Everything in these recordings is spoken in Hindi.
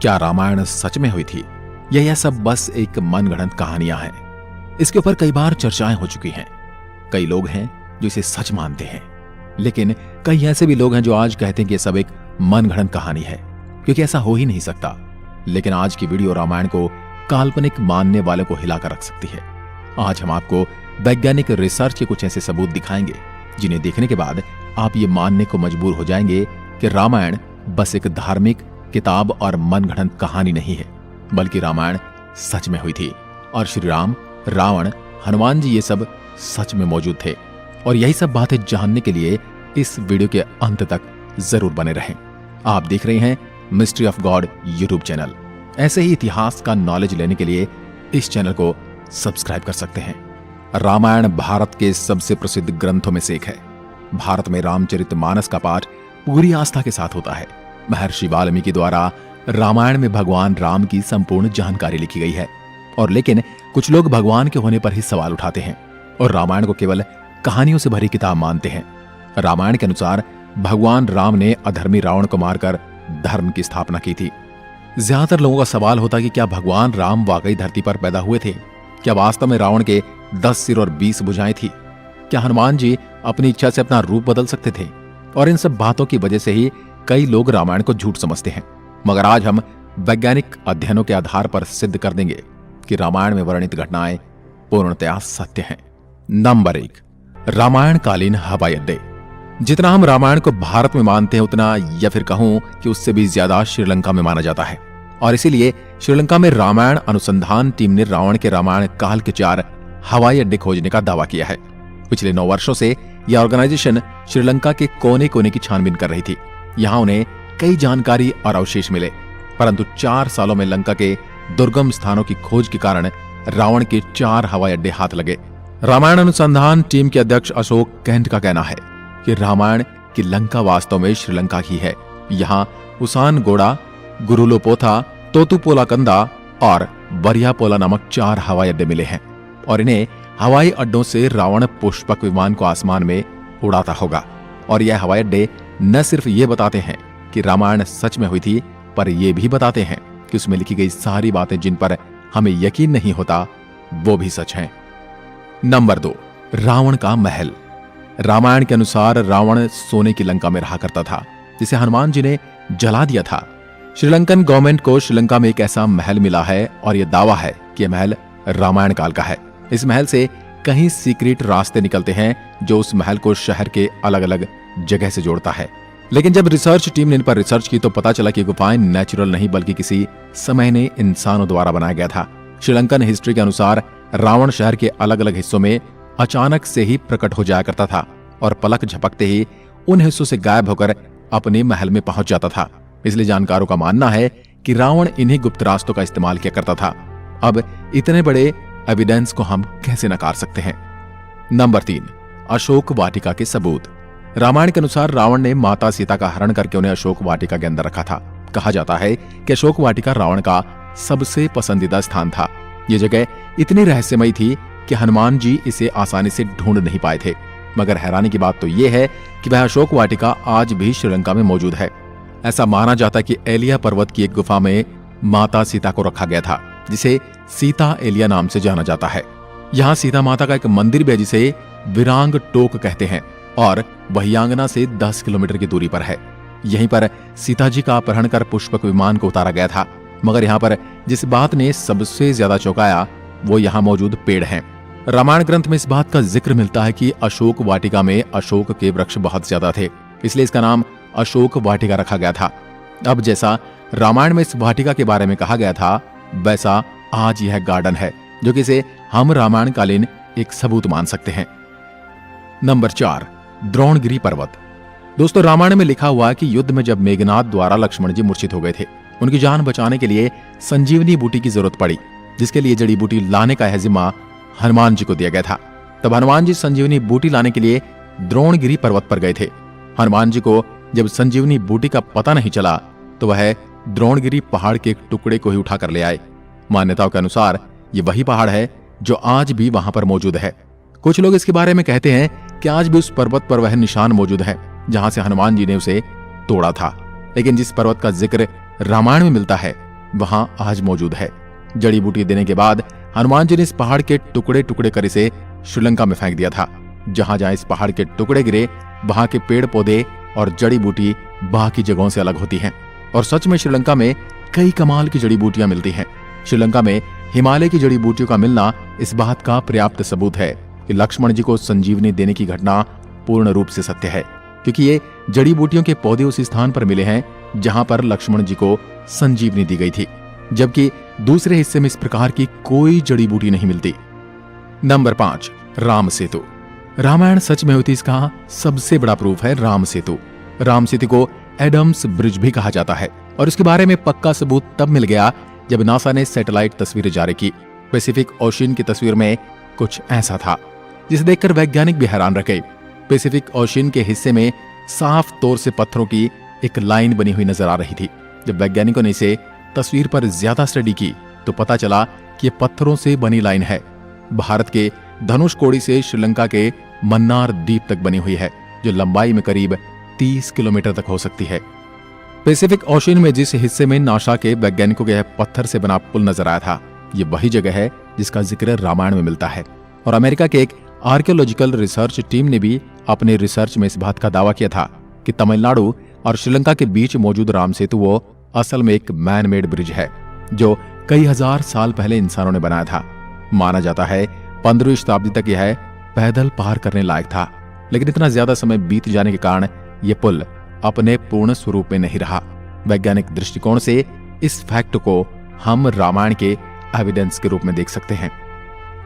क्या रामायण सच में हुई थी या यह सब बस एक मनगढ़ंत कहानियां हैं? इसके ऊपर कई बार चर्चाएं हो चुकी हैं। कई लोग हैं जो इसे सच मानते हैं, लेकिन कई ऐसे भी लोग हैं जो आज कहते हैं कि यह सब एक मनगढ़ंत कहानी है, क्योंकि ऐसा हो ही नहीं सकता। लेकिन आज की वीडियो रामायण को काल्पनिक मानने वालों को हिलाकर रख सकती है। आज हम आपको वैज्ञानिक रिसर्च के कुछ ऐसे सबूत दिखाएंगे जिन्हें देखने के बाद आप ये मानने को मजबूर हो जाएंगे कि रामायण बस एक धार्मिक किताब और मनगढ़ंत कहानी नहीं है, बल्कि रामायण सच में हुई थी और श्री राम, रावण, हनुमान जी ये सब सच में मौजूद थे। और यही सब बातें जानने के लिए इस वीडियो के अंत तक जरूर बने रहें। आप देख रहे हैं mystery of God YouTube channel. ऐसे ही इतिहास का नॉलेज लेने के लिए इस चैनल को सब्सक्राइब कर सकते हैं। रामायण भारत के सबसे प्रसिद्ध ग्रंथों में से एक है। भारत में रामचरितमानस का पाठ पूरी आस्था के साथ होता है। महर्षि वाल्मीकि द्वारा रामायण में भगवान राम की संपूर्ण जानकारी लिखी गई है। और लेकिन कुछ लोग भगवान के होने पर ही सवाल उठाते हैं और रामायण को केवल कहानियों से भरी किताब मानते हैं। रामायण के अनुसार भगवान राम ने अधर्मी रावण को मारकर धर्म की स्थापना की थी। ज्यादातर लोगों का सवाल होता कि क्या भगवान राम वाकई धरती पर पैदा हुए थे? क्या वास्तव में रावण के 10 सिर और 20 भुजाएं थी? क्या हनुमान जी अपनी इच्छा से अपना रूप बदल सकते थे? और इन सब बातों की वजह से ही कई लोग रामायण को झूठ समझते हैं। मगर आज हम वैज्ञानिक अध्ययनों के आधार पर सिद्ध कर देंगे कि रामायण में वर्णित घटनाएं पूर्णतया सत्य हैं। नंबर 1, रामायण कालीन हवाई अड्डे। जितना हम रामायण को भारत में मानते हैं, उतना या फिर कहूं कि उससे भी ज्यादा श्रीलंका में माना जाता है। और इसीलिए श्रीलंका में रामायण अनुसंधान टीम ने रावण के रामायण काल के 4 हवाई अड्डे खोजने का दावा किया है। पिछले 9 वर्षों से यह ऑर्गेनाइजेशन श्रीलंका के कोने कोने की छानबीन कर रही थी। यहां उन्हें कई जानकारी और अवशेष मिले, परंतु 4 सालों में लंका के दुर्गम स्थानों की खोज के कारण रावण के 4 हवाई अड्डे हाथ लगे। रामायण अनुसंधान टीम के अध्यक्ष अशोक कैंट का कहना है कि रामायण की लंका वास्तव में श्रीलंका की है। यहाँ उसानगोड़ा, गुरुलोपोथा, तोतुपोलाकंदा और बरियापोला नामक 4 हवाई अड्डे मिले हैं और इन्हें हवाई अड्डों से रावण पुष्पक विमान को आसमान में उड़ाता होगा। और यह हवाई अड्डे न सिर्फ ये बताते हैं कि रामायण सच में हुई थी, पर यह भी बताते हैं कि उसमें लिखी गई सारी बातें जिन पर हमें यकीन नहीं होता, वो भी सच हैं। नंबर 2, रावण का महल। रामायण के अनुसार रावण सोने की लंका में रहा करता था, जिसे हनुमान जी ने जला दिया था। श्रीलंकन गवर्नमेंट को श्रीलंका में एक ऐसा महल मिला है और यह दावा है कि यह महल रामायण काल का है। इस महल से कहीं सीक्रेट रास्ते निकलते हैं जो उस महल को शहर के अलग अलग जगह से जोड़ता है। लेकिन जब रिसर्च टीम ने इन पर रिसर्च की तो पता चला कि गुफाएं नेचुरल नहीं बल्कि किसी समय ने इंसानों द्वारा बनाया गया था। श्रीलंकन हिस्ट्री के अनुसार रावण शहर के अलग अलग हिस्सों में अचानक से ही प्रकट हो जाया करता था और पलक झपकते ही उन हिस्सों से गायब होकर अपने महल में पहुंच जाता था। इसलिए जानकारों का मानना है कि रावण इन्हीं गुप्त रास्तों का इस्तेमाल किया करता था। अब इतने बड़े एविडेंस को हम कैसे नकार सकते हैं? नंबर 3, अशोक वाटिका के सबूत। रामायण के अनुसार रावण ने माता सीता का हरण करके उन्हें अशोक वाटिका के अंदर रखा था। कहा जाता है कि अशोक वाटिका रावण का सबसे पसंदीदा स्थान था। यह जगह इतनी रहस्यमयी थी कि हनुमान जी इसे आसानी से ढूंढ नहीं पाए थे। मगर हैरानी की बात तो यह है कि वह अशोक वाटिका आज भी श्रीलंका में मौजूद है। ऐसा माना जाता है कि एलिया पर्वत की एक गुफा में माता सीता को रखा गया था, जिसे सीता एलिया नाम से जाना जाता है। यहाँ सीता माता का एक मंदिर भी है जिसे विरांग टोक कहते हैं और वहियांगना से 10 किलोमीटर की दूरी पर है। यहीं पर सीता जी का अपहरण कर पुष्पक विमान को उतारा गया था। मगर यहाँ पर जिस बात ने सबसे ज्यादा चौंकाया वो यहाँ मौजूद पेड़ हैं। रामायण ग्रंथ में इस बात का जिक्र मिलता है कि अशोक वाटिका में अशोक के वृक्ष बहुत ज्यादा थे, इसलिए इसका नाम अशोक वाटिका रखा गया था। अब जैसा रामायण में इस वाटिका के बारे में कहा गया था, वैसा आज यह गार्डन है, जो कि इसे हम रामायण कालीन एक सबूत मान सकते हैं। नंबर 4, द्रोणगिरी पर्वत। दोस्तों, रामायण में लिखा हुआ है कि युद्ध में जब मेघनाद द्वारा लक्ष्मण जी मूर्छित हो गए थे, उनकी जान बचाने के लिए संजीवनी बूटी की जरूरत पड़ी, जिसके लिए जड़ी बूटी लाने का यह जिम्मा हनुमान जी को दिया गया था। तब हनुमान जी संजीवनी बूटी लाने के लिए द्रोणगिरी पर्वत पर गए थे। हनुमान जी को जब संजीवनी बूटी का पता नहीं चला तो वह द्रोणगिरी पहाड़ के एक टुकड़े को ही उठा कर ले आए। मान्यताओं के अनुसार ये वही पहाड़ है जो आज भी वहां पर मौजूद है। कुछ लोग इसके बारे में कहते हैं कि आज भी उस पर्वत पर वह निशान मौजूद है जहां से हनुमान जी ने उसे तोड़ा था। लेकिन जिस पर्वत का जिक्र रामायण में मिलता है वहां आज मौजूद है। जड़ी बूटी देने के बाद हनुमान जी ने इस पहाड़ के टुकड़े टुकड़े कर इसे श्रीलंका में फेंक दिया था। जहां जहां इस पहाड़ के टुकड़े गिरे वहां के पेड़ पौधे और जड़ी बूटी बाकी जगहों से अलग होती हैं। और सच में श्रीलंका में कई कमाल की जड़ी बूटियां मिलती हैं। श्रीलंका में हिमालय की जड़ी बूटियों का मिलना इस बात का पर्याप्त सबूत है कि लक्ष्मण जी को संजीवनी देने की घटना पूर्ण रूप से सत्य है, क्योंकि ये जड़ी बूटियों के पौधे उस स्थान पर मिले हैं जहां पर लक्ष्मण जी को संजीवनी दी गई थी, जबकि दूसरे हिस्से में इस प्रकार की कोई जड़ी बूटी नहीं मिलती। नंबर 5, राम सेतु। रामायण सच में हुई थी, इसका सबसे बड़ा प्रूफ है राम सेतु। राम सेतु को एडम्स ब्रिज भी कहा जाता है और इसके बारे में पक्का सबूत तब मिल गया जब नासा ने सैटेलाइट तस्वीरें जारी की। पैसिफिक ओशियन की तस्वीर में कुछ ऐसा था जिसे देखकर वैज्ञानिक भी हैरान रह गए। पैसिफिक ओशियन के हिस्से में साफ तौर से पत्थरों की एक लाइन बनी हुई नजर आ रही थी। जब वैज्ञानिकों ने इसे तस्वीर पर ज्यादा स्टडी की तो पता चला कि ये पत्थरों से बनी लाइन है। भारत के धनुषकोडी से श्रीलंका के मन्नार द्वीप तक बनी हुई है, जो लंबाई में करीब 30 किलोमीटर तक हो सकती है। पैसिफिक ओशियन में जिस हिस्से में नासा के वैज्ञानिकों के पत्थर से बना पुल नजर आया था, ये वही जगह है जिसका जिक्र रामायण में मिलता है। और अमेरिका के एक आर्कियोलॉजिकल रिसर्च टीम ने भी अपने रिसर्च में इस बात का दावा किया था कि तमिलनाडु और श्रीलंका के बीच मौजूद राम सेतु वो असल में एक मैन मेड ब्रिज है जो कई हजार साल पहले इंसानों ने बनाया था। माना जाता है 15वीं शताब्दी तक यह पैदल पार करने लायक था, लेकिन इतना ज्यादा समय बीत जाने के कारण यह पुल अपने पूर्ण स्वरूप में नहीं रहा। वैज्ञानिक दृष्टिकोण से इस फैक्ट को हम रामायण के एविडेंस के रूप में देख सकते हैं।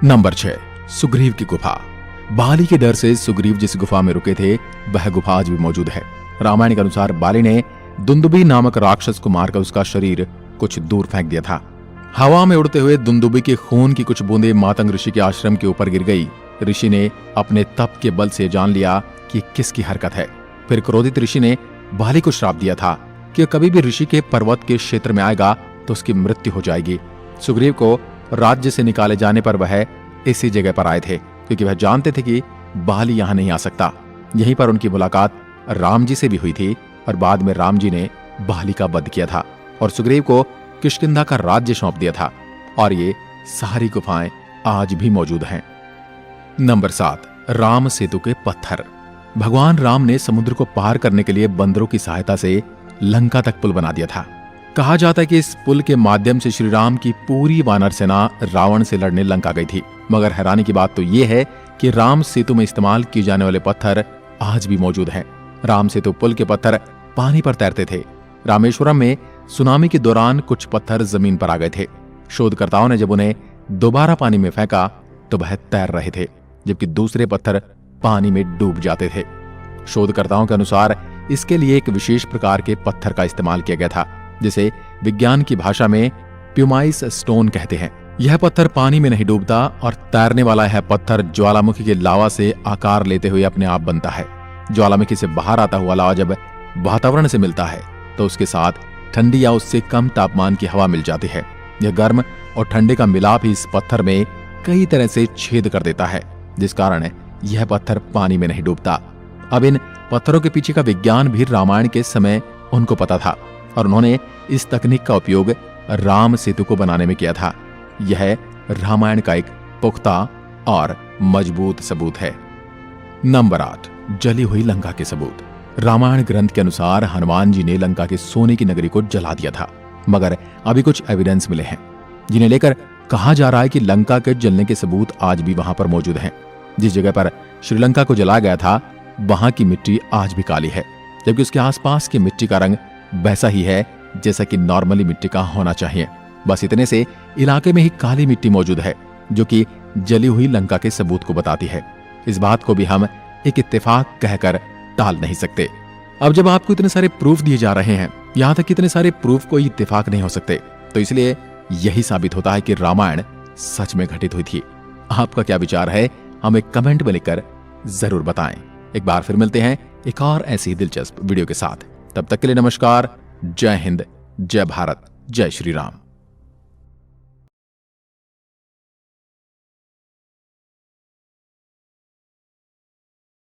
नंबर 6, सुग्रीव की गुफा। बाली के डर से सुग्रीव जिस गुफा में रुके थे वह गुफा आज भी मौजूद है। रामायण के अनुसार बाली ने दुंदुबी नामक राक्षस को मारकर उसका शरीर कुछ दूर फेंक दिया था। हवा में उड़ते हुए दुंदुबी के खून की कुछ बूंदें मातंग ऋषि के आश्रम के ऊपर गिर गई। ऋषि ने अपने तप के बल से जान लिया कि किसकी हरकत है। फिर क्रोधित ऋषि ने बाली को श्राप दिया था कि कभी भी ऋषि के पर्वत के क्षेत्र में आएगा तो उसकी मृत्यु हो जाएगी। सुग्रीव को राज्य से निकाले जाने पर वह इसी जगह पर आए थे, क्योंकि वह जानते थे कि बाली यहां नहीं आ सकता। यहीं पर उनकी मुलाकात राम जी से भी हुई थी और बाद में राम जी ने बाली का वध किया था और सुग्रीव को किष्किंधा का राज्य सौंप दिया था। और ये सारी गुफाएं आज भी मौजूद हैं। नंबर 7, राम सेतु के पत्थर। भगवान राम ने समुद्र को पार करने के लिए बंदरों की सहायता से लंका तक पुल बना दिया था। कहा जाता है कि इस पुल के माध्यम से श्री राम की पूरी वानर सेना रावण से लड़ने लंका गई थी। मगर हैरानी की बात तो यह है कि राम सेतु में इस्तेमाल किए जाने वाले पत्थर आज भी मौजूद हैं। राम सेतु पुल के पत्थर पानी पर तैरते थे। रामेश्वरम में सुनामी के दौरान कुछ पत्थर जमीन पर आ गए थे। शोधकर्ताओं ने जब उन्हें दोबारा पानी में फेंका तो वह तैर रहे थे, जबकि दूसरे पत्थर पानी में डूब जाते थे। शोधकर्ताओं के अनुसार इसके लिए एक विशेष प्रकार के पत्थर का इस्तेमाल किया गया था, जिसे विज्ञान की भाषा में प्यूमाइस स्टोन कहते हैं। यह पत्थर पानी में नहीं डूबता और तैरने वाला यह पत्थर ज्वालामुखी के लावा से आकार लेते हुए अपने आप बनता है। ज्वालामुखी से बाहर आता हुआ लावा जब वातावरण से मिलता है तो उसके साथ ठंडी या उससे कम तापमान की हवा मिल जाती है। यह गर्म और ठंडे का मिलाप ही इस पत्थर में कई तरह से छेद कर देता है, जिस कारण यह पत्थर पानी में नहीं डूबता। अब इन पत्थरों के पीछे का विज्ञान भी रामायण के समय उनको पता था और उन्होंने इस तकनीक का उपयोग राम सेतु को बनाने में किया था। यह रामायण का एक पुख्ता और मजबूत सबूत है। नंबर 8, जली हुई लंका के सबूत। रामायण ग्रंथ के अनुसार हनुमान जी ने लंका के सोने की नगरी को जला दिया था, मगर अभी कुछ एविडेंस मिले हैं जिन्हें लेकर कहा जा रहा है कि लंका के जलने के सबूत आज भी वहां पर मौजूद हैं। जिस जगह पर श्रीलंका को जलाया गया था वहां की मिट्टी आज भी काली है, जबकि उसके आसपास की मिट्टी का रंग वैसा ही है जैसा कि नॉर्मली मिट्टी का होना चाहिए। बस इतने से इलाके में ही काली मिट्टी मौजूद है, जो कि जली हुई लंका के सबूत को बताती है। इस बात को भी हम एक इत्तेफाक कहकर टाल नहीं सकते। अब जब आपको इतने सारे प्रूफ दिए जा रहे हैं, यहां तक इतने सारे प्रूफ कोई इत्तेफाक नहीं हो सकते, तो इसलिए यही साबित होता है कि रामायण सच में घटित हुई थी। आपका क्या विचार है हमें कमेंट में लिखकर जरूर बताएं। एक बार फिर मिलते हैं एक और ऐसी दिलचस्प वीडियो के साथ। तब तक के लिए नमस्कार। जय हिंद, जय भारत, जय श्री राम।